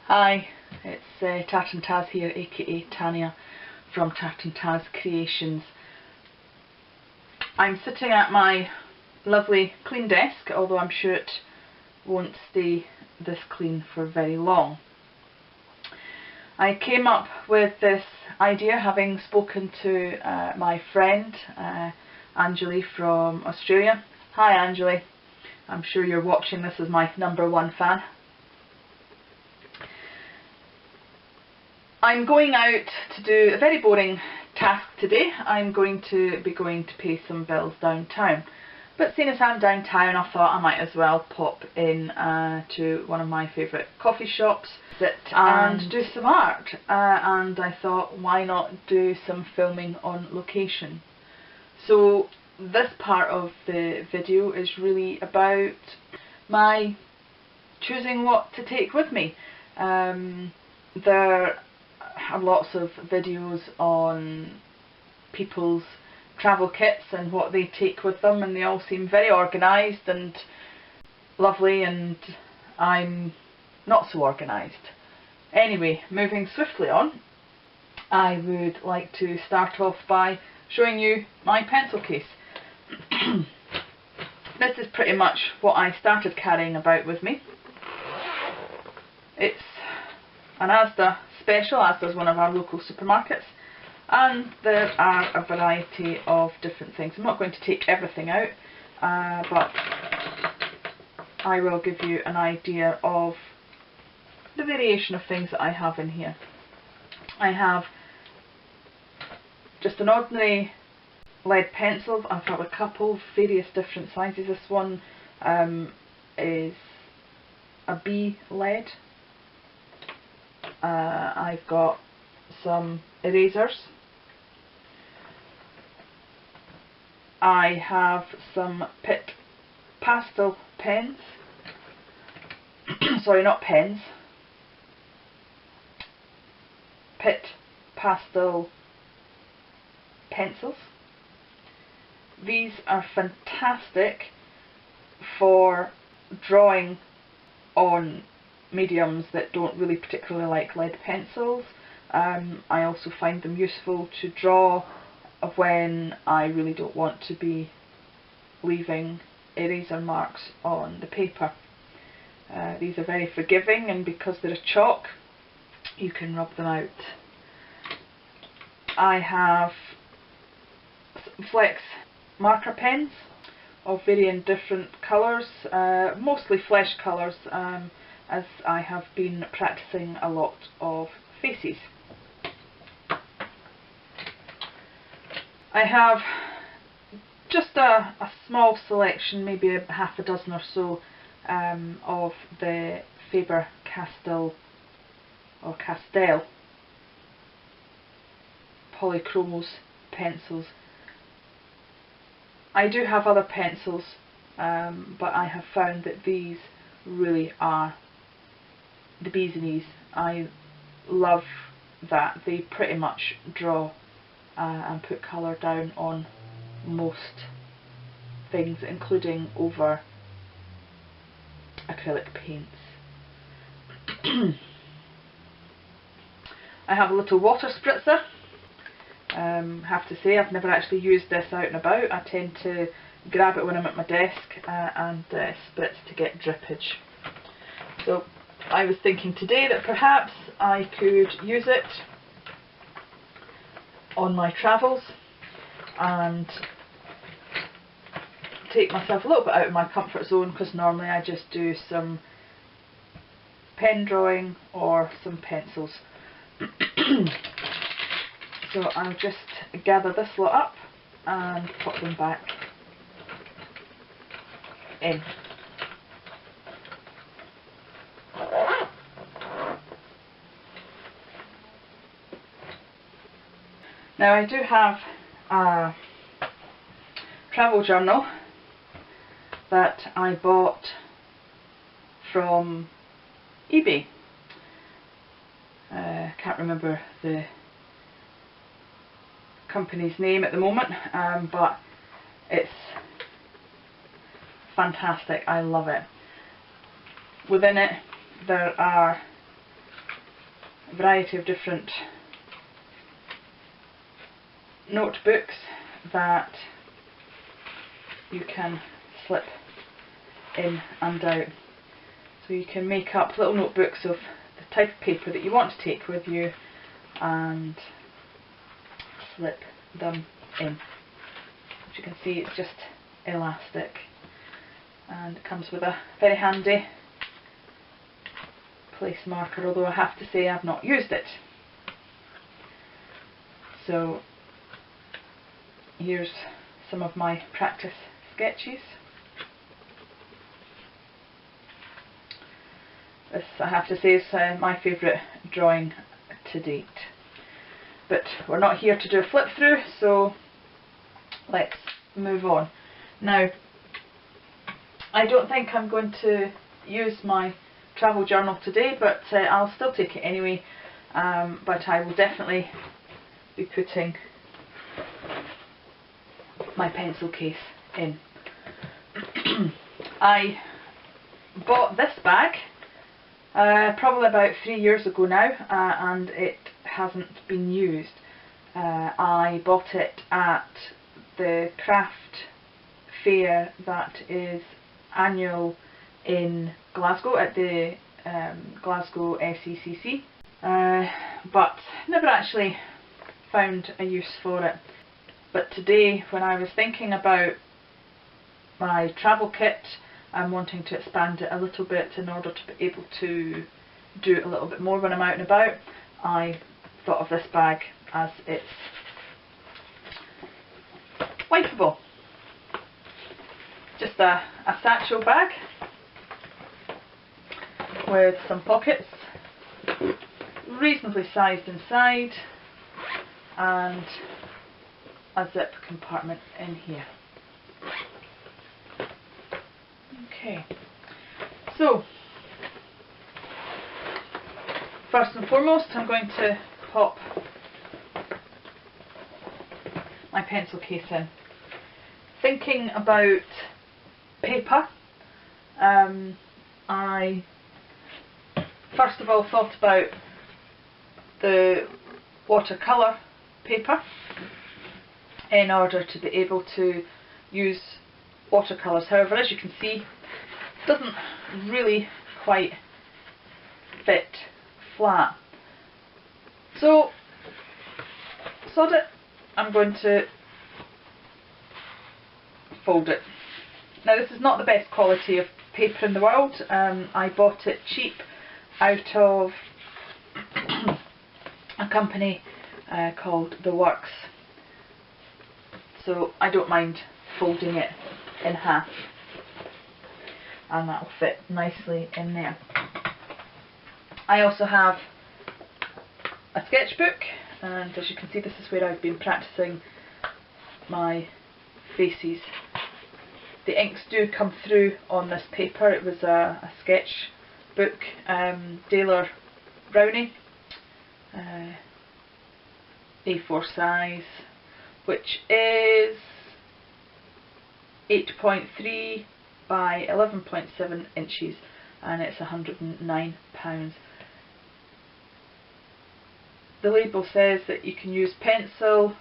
Hi, it's Tartan Taz here, aka Tanya from Tartan Taz Creations. I'm sitting at my lovely clean desk, although I'm sure it won't stay this clean for very long. I came up with this idea having spoken to my friend Anjali from Australia. Hi Anjali, I'm sure you're watching this as my #1 fan. I'm going out to do a very boring task today. I'm going to pay some bills downtown. But seeing as I'm downtown, I thought I might as well pop in to one of my favourite coffee shops, sit and do some art. And I thought, why not do some filming on location? So this part of the video is really about my choosing what to take with me. There are lots of videos on people's travel kits and what they take with them, and they all seem very organised and lovely, and I'm not so organised. Anyway, moving swiftly on, I would like to start off by showing you my pencil case. This is pretty much what I started carrying about with me. It's an Asda special, Asda's one of our local supermarkets, and there are a variety of different things. I'm not going to take everything out, but I will give you an idea of the variation of things that I have in here. I have just an ordinary lead pencil. I've got a couple, various different sizes. This one is a B lead. I've got some erasers. I have some Pitt pastel pens. Sorry, not pens. Pitt pastel pencils. These are fantastic for drawing on mediums that don't really particularly like lead pencils. I also find them useful to draw when I really don't want to be leaving eraser marks on the paper. These are very forgiving, and because they're a chalk, you can rub them out. I have flex marker pens of varying different colours, mostly flesh colours, as I have been practising a lot of faces. I have just a small selection, maybe a half a dozen or so, of the Faber-Castell or Castell Polychromos pencils. I do have other pencils, but I have found that these really are the bee's knees. I love that they pretty much draw and put colour down on most things, including over acrylic paints. I have a little water spritzer. Have to say, I've never actually used this out and about. I tend to grab it when I'm at my desk and spritz to get drippage. So I was thinking today that perhaps I could use it on my travels and take myself a little bit out of my comfort zone, because normally I just do some pen drawing or some pencils. So I'll just gather this lot up and put them back in. Now I do have a travel journal that I bought from eBay. Can't remember the company's name at the moment, but it's fantastic. I love it. Within it there are a variety of different notebooks that you can slip in and out. So you can make up little notebooks of the type of paper that you want to take with you and slip them in. As you can see, it's just elastic, and it comes with a very handy place marker, although I have to say I've not used it. So here's some of my practice sketches. This, I have to say, is my favourite drawing to date. But we're not here to do a flip through, so let's move on. Now, I don't think I'm going to use my travel journal today, but I'll still take it anyway. But I will definitely be putting my pencil case in. I bought this bag probably about 3 years ago now, and it hasn't been used. I bought it at the craft fair that is annual in Glasgow at the Glasgow SECC, but never actually found a use for it. But today, when I was thinking about my travel kit and wanting to expand it a little bit in order to be able to do it a little bit more when I'm out and about, I thought of this bag as it's wipeable. Just a satchel bag with some pockets, reasonably sized inside, and a zip compartment in here. Okay, so first and foremost, I'm going to pop my pencil case in. Thinking about paper, I first of all thought about the watercolour paper in order to be able to use watercolours. However, as you can see, it doesn't really quite fit flat. So, sod it, I'm going to fold it. Now, this is not the best quality of paper in the world. I bought it cheap out of a company called The Works, so I don't mind folding it in half, and that will fit nicely in there. I also have a sketchbook, and as you can see, this is where I've been practicing my faces. The inks do come through on this paper. It was a sketchbook, Daler Brownie, A4 size, which is 8.3 by 11.7 inches, and it's £109. The label says that you can use pencil,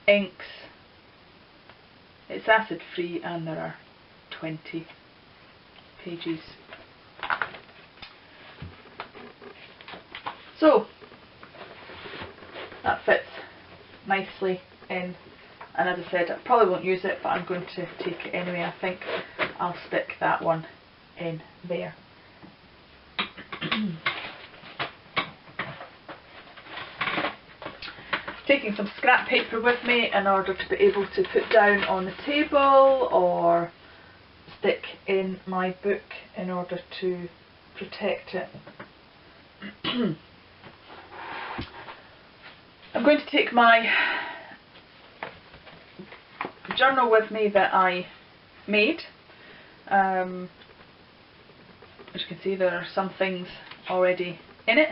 inks, it's acid free, and there are 20 pages. So that fits nicely in, and as I said, I probably won't use it, but I'm going to take it anyway. I think I'll stick that one in there. Taking some scrap paper with me in order to be able to put down on the table or stick in my book in order to protect it. I'm going to take my journal with me that I made. As you can see, there are some things already in it,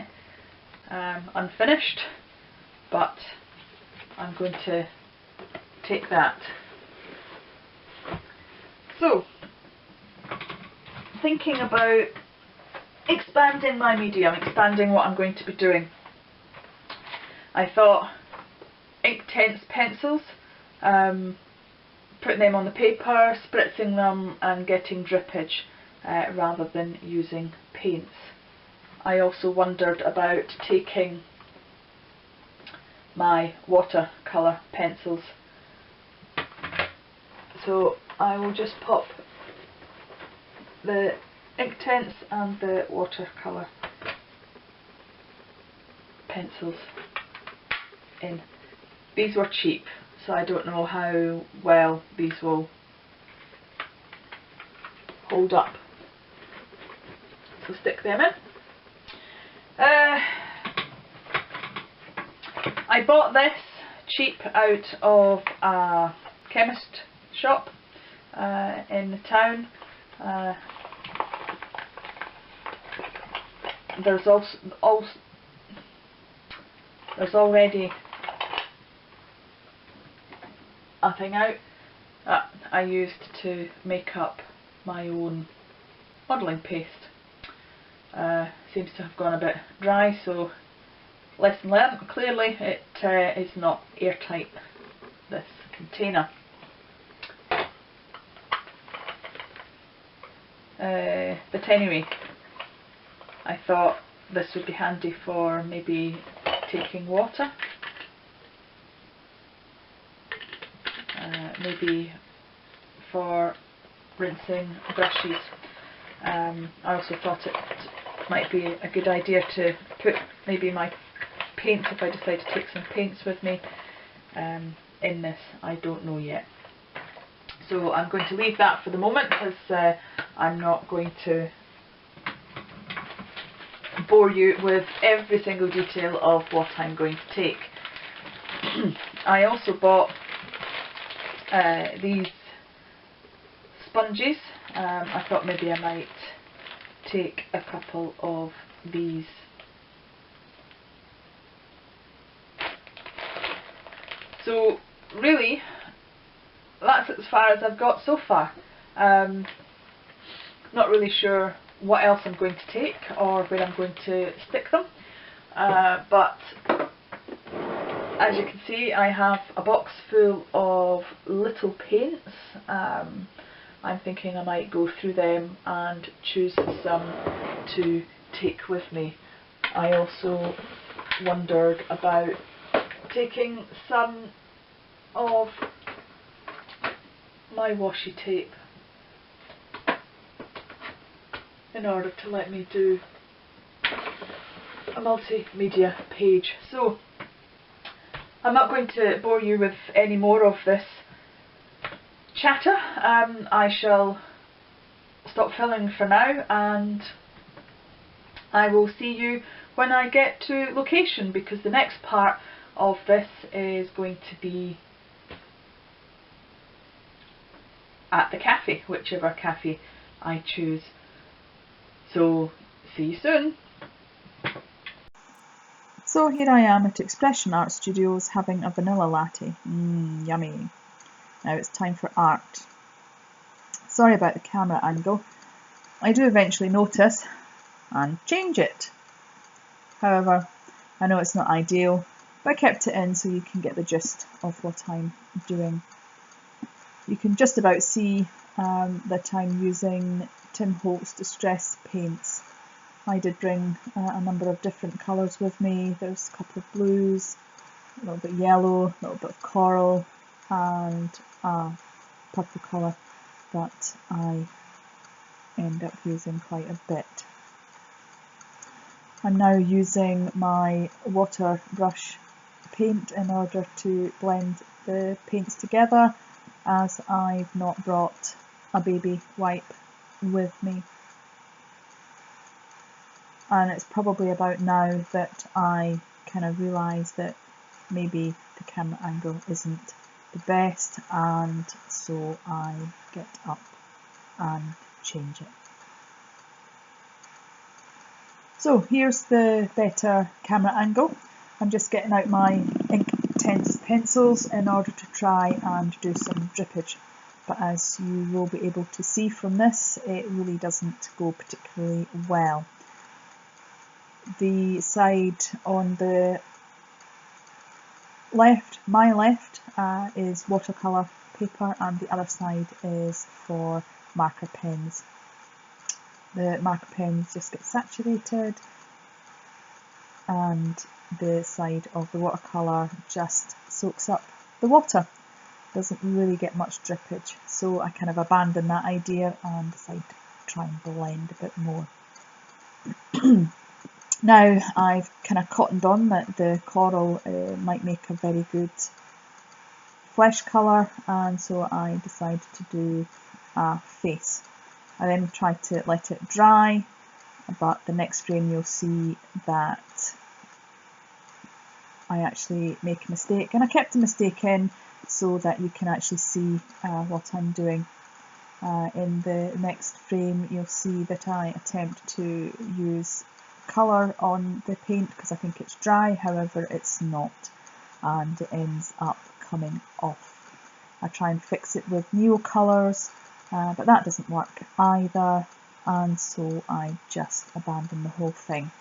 unfinished, but I'm going to take that. So, thinking about expanding my medium, expanding what I'm going to be doing. I thought Inktense pencils, putting them on the paper, spritzing them and getting drippage rather than using paints. I also wondered about taking my watercolour pencils. So I will just pop the Inktense and the watercolour pencils in. These were cheap, so I don't know how well these will hold up. So stick them in. I bought this cheap out of a chemist shop in the town. There's already a thing out that I used to make up my own modelling paste. Seems to have gone a bit dry, so lesson learned. Clearly it is not airtight, this container. But anyway, I thought this would be handy for maybe taking water, maybe for rinsing brushes. I also thought it might be a good idea to put maybe my paint, if I decide to take some paints with me, in this. I don't know yet. So I'm going to leave that for the moment, because I'm not going to bore you with every single detail of what I'm going to take. I also bought these sponges. I thought maybe I might take a couple of these. So really, that's as far as I've got so far. Not really sure what else I'm going to take or where I'm going to stick them, but as you can see, I have a box full of little paints. I'm thinking I might go through them and choose some to take with me. I also wondered about taking some of my washi tape in order to let me do a multimedia page. So I'm not going to bore you with any more of this chatter. I shall stop filming for now, and I will see you when I get to location, because the next part of this is going to be at the cafe, whichever cafe I choose. So see you soon. So here I am at Expression Art Studios having a vanilla latte. Yummy. Now it's time for art. Sorry about the camera angle. I do eventually notice and change it. However, I know it's not ideal, but I kept it in so you can get the gist of what I'm doing. You can just about see that I'm using Tim Holtz Distress paints. I did bring a number of different colours with me. There's a couple of blues, a little bit yellow, a little bit of coral, and a purple colour that I end up using quite a bit. I'm now using my water brush paint in order to blend the paints together, as I've not brought a baby wipe with me. And it's probably about now that I kind of realise that maybe the camera angle isn't the best, and so I get up and change it. So here's the better camera angle. I'm just getting out my Inktense pencils in order to try and do some drippage, but as you will be able to see from this, it really doesn't go particularly well. the side on the left, my left, is watercolour paper, and the other side is for marker pens. The marker pens just get saturated, and the side of the watercolour just soaks up the water. Doesn't really get much drippage, so I kind of abandoned that idea and decided to try and blend a bit more. Now I've kind of cottoned on that the coral might make a very good flesh colour, and so I decided to do a face. I then tried to let it dry, but the next frame you'll see that I actually make a mistake, and I kept the mistake in so that you can actually see what I'm doing. In the next frame you'll see that I attempt to use colour on the paint because I think it's dry, however it's not, and it ends up coming off. I try and fix it with Neo colours, but that doesn't work either, and so I just abandon the whole thing.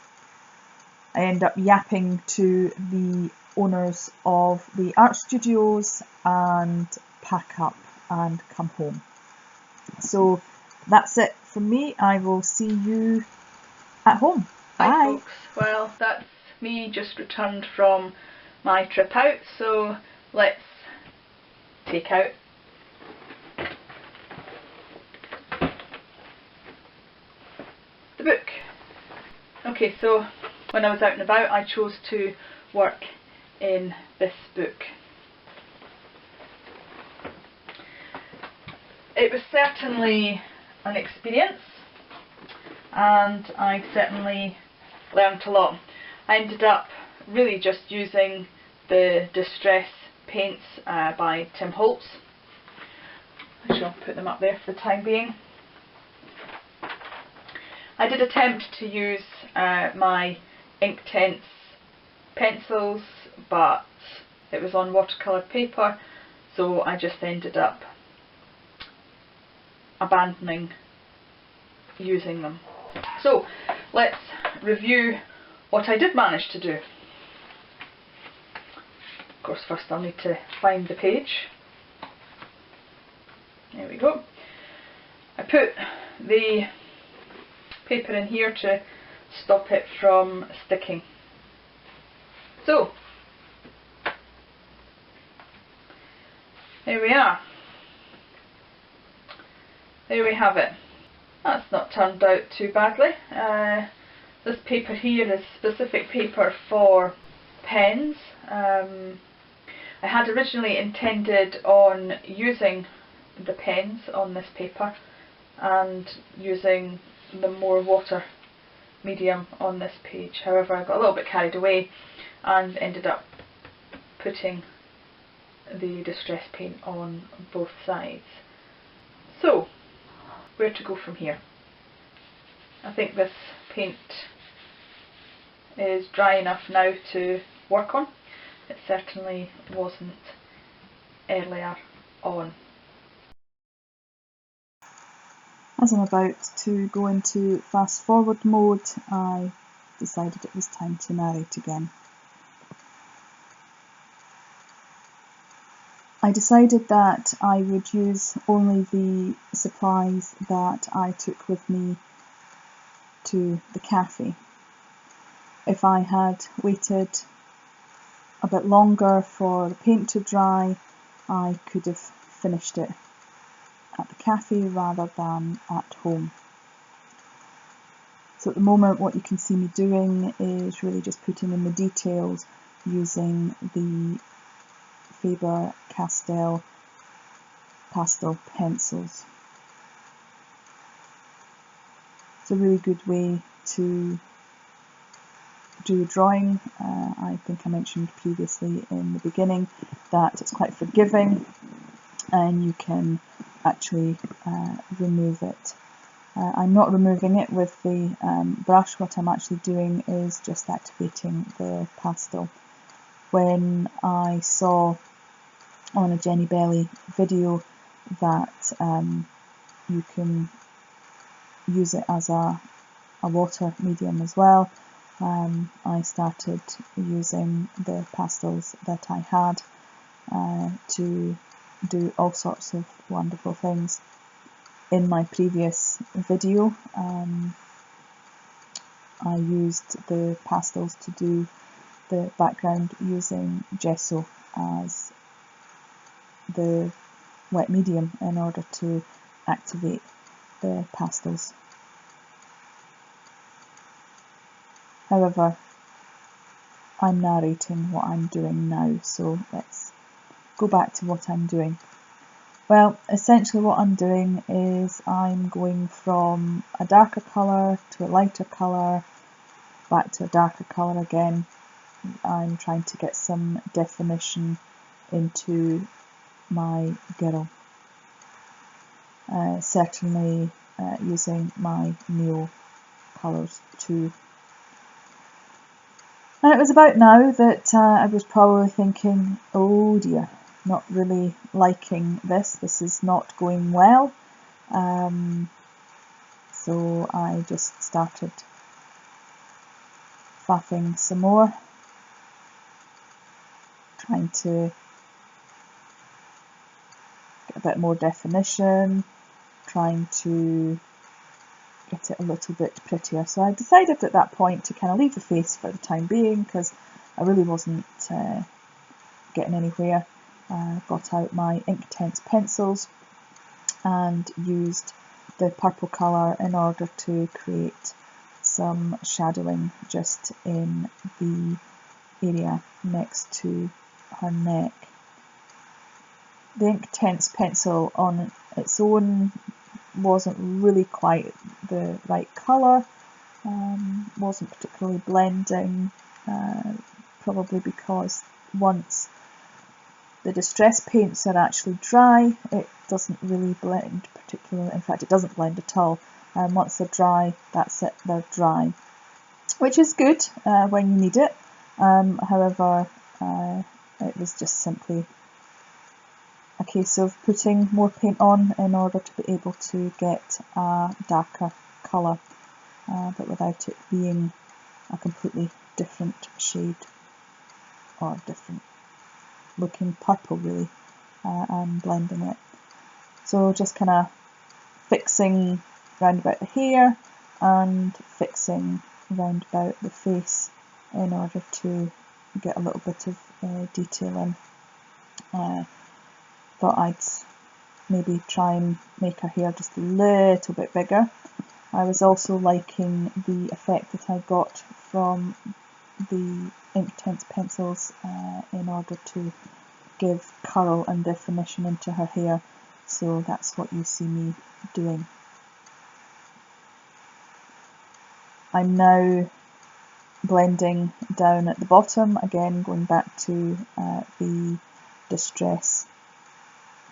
I end up yapping to the owners of the art studios and pack up and come home. So that's it from me. I will see you at home. Bye. Hi folks, well that's me just returned from my trip out, so let's take out the book. Okay, so when I was out and about I chose to work in this book. It was certainly an experience, and I certainly learnt a lot. I ended up really just using the Distress paints by Tim Holtz. I shall put them up there for the time being. I did attempt to use my Inktense pencils, but it was on watercolour paper, so I just ended up abandoning using them. So let's review what I did manage to do. Of course, first I'll need to find the page. There we go. I put the paper in here to stop it from sticking. So there we are. There we have it. That's not turned out too badly. This paper here is specific paper for pens. I had originally intended on using the pens on this paper and using the more water medium on this page. However, I got a little bit carried away and ended up putting the Distress paint on both sides. So, where to go from here? I think this paint is dry enough now to work on. It certainly wasn't earlier on. As I'm about to go into fast forward mode, I decided it was time to narrate again. I decided that I would use only the supplies that I took with me to the cafe. If I had waited a bit longer for the paint to dry, I could have finished it at the cafe rather than at home. So at the moment what you can see me doing is really just putting in the details using the Faber-Castell pastel pencils. It's a really good way to do drawing. I think I mentioned previously in the beginning that it's quite forgiving and you can actually remove it. I'm not removing it with the brush. What I'm actually doing is just activating the pastel. When I saw on a Jenny Belly video that you can use it as a water medium as well, I started using the pastels that I had to do all sorts of wonderful things. In my previous video, I used the pastels to do the background using gesso as the wet medium in order to activate the pastels. However, I'm narrating what I'm doing now, so let's go back to what I'm doing. Well, essentially what I'm doing is I'm going from a darker colour to a lighter colour, back to a darker colour again. I'm trying to get some definition into my girl. Certainly using my Neo colours too. And it was about now that I was probably thinking, oh dear, not really liking this. This is not going well. So I just started faffing some more, trying to get a bit more definition, trying to get it a little bit prettier. So I decided at that point to kind of leave the face for the time being because I really wasn't getting anywhere. Got out my Inktense pencils and used the purple colour in order to create some shadowing just in the area next to her neck. The Inktense pencil on its own wasn't really quite the right colour, wasn't particularly blending, probably because once the distress paints are actually dry, it doesn't really blend particularly. In fact, it doesn't blend at all. Once they're dry, that's it, they're dry, which is good when you need it. However, it was just simply a case of putting more paint on in order to be able to get a darker colour, but without it being a completely different shade or different looking purple really, and blending it. So just kind of fixing round about the hair and fixing round about the face in order to get a little bit of detail in. Thought I'd maybe try and make her hair just a little bit bigger. I was also liking the effect that I got from the Inktense pencils in order to give curl and definition into her hair, so that's what you see me doing. I'm now blending down at the bottom, again going back to the Distress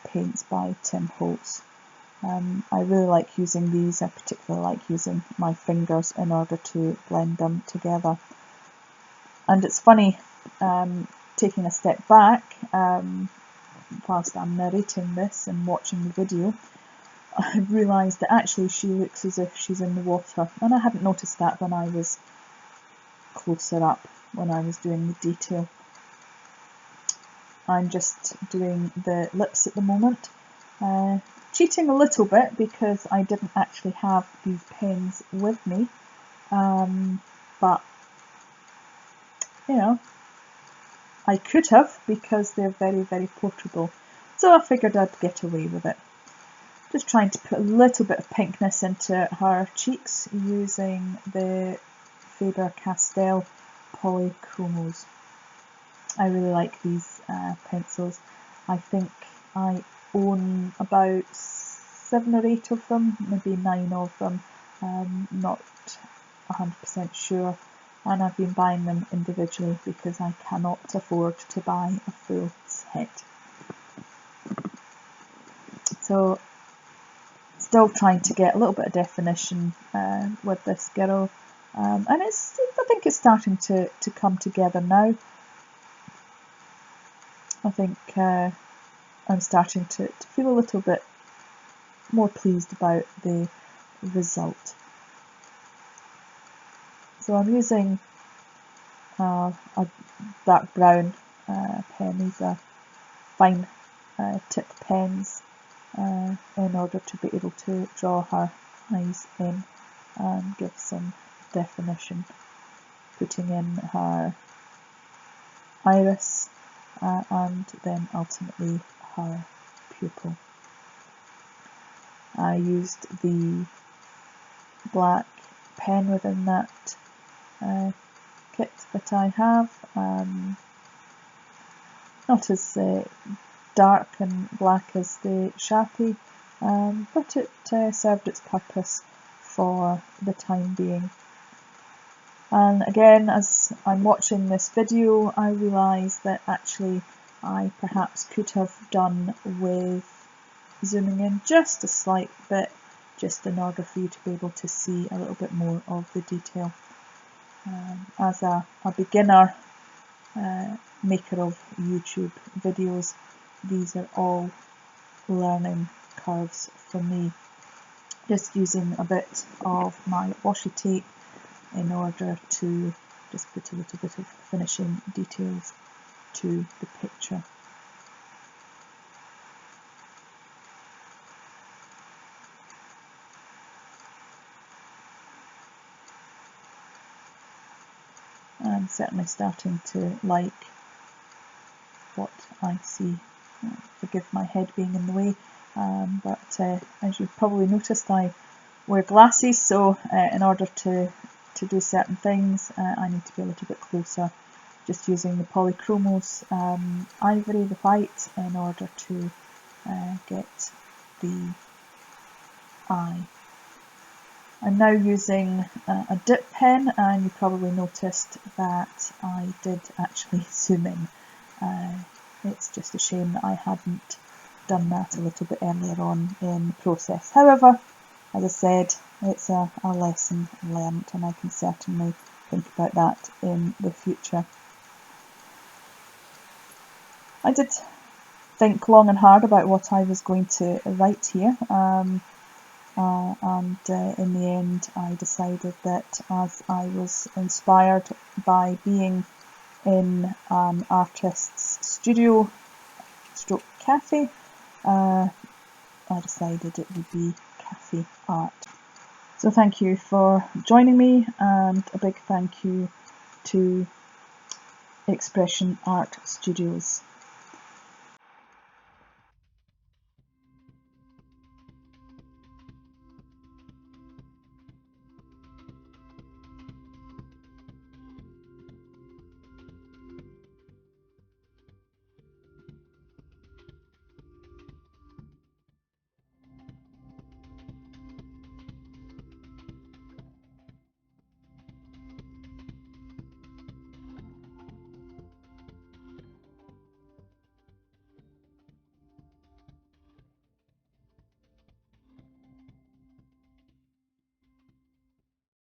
paints by Tim Holtz. I really like using these. I particularly like using my fingers in order to blend them together. And it's funny, taking a step back, whilst I'm narrating this and watching the video, I realised that actually she looks as if she's in the water, and I hadn't noticed that when I was closer up, when I was doing the detail. I'm just doing the lips at the moment, cheating a little bit because I didn't actually have these pens with me, but you know, I could have because they're very, very portable, so I figured I'd get away with it. Just trying to put a little bit of pinkness into her cheeks using the Faber-Castell Polychromos. I really like these pencils. I think I own about 7 or 8 of them, maybe 9 of them, not 100% sure, and I've been buying them individually because I cannot afford to buy a full set. So still trying to get a little bit of definition with this girl, and I think it's starting to come together now. I think I'm starting to feel a little bit more pleased about the result. So I'm using have a dark brown pen. These are fine tip pens in order to be able to draw her eyes in and give some definition, putting in her iris and then ultimately her pupil. I used the black pen within that kit that I have, not as dark and black as the Sharpie, but it served its purpose for the time being. And again, as I'm watching this video, I realise that actually I perhaps could have done with zooming in just a slight bit, just in order for you to be able to see a little bit more of the detail. As a beginner maker of YouTube videos, these are all learning curves for me. Just using a bit of my washi tape in order to just put a little bit of finishing details to the picture. I'm certainly starting to like what I see. Forgive my head being in the way, but as you've probably noticed, I wear glasses, so in order to do certain things I need to be a little bit closer, just using the polychromos ivory, the white, in order to get the eye. I'm now using a dip pen, and you probably noticed that I did actually zoom in. It's just a shame that I hadn't done that a little bit earlier on in the process. However, as I said, it's a lesson learnt, and I can certainly think about that in the future. I did think long and hard about what I was going to write here, and in the end I decided that, as I was inspired by being in an artist's studio stroke cafe, I decided it would be cafe art. So thank you for joining me, and a big thank you to Expression Art Studios.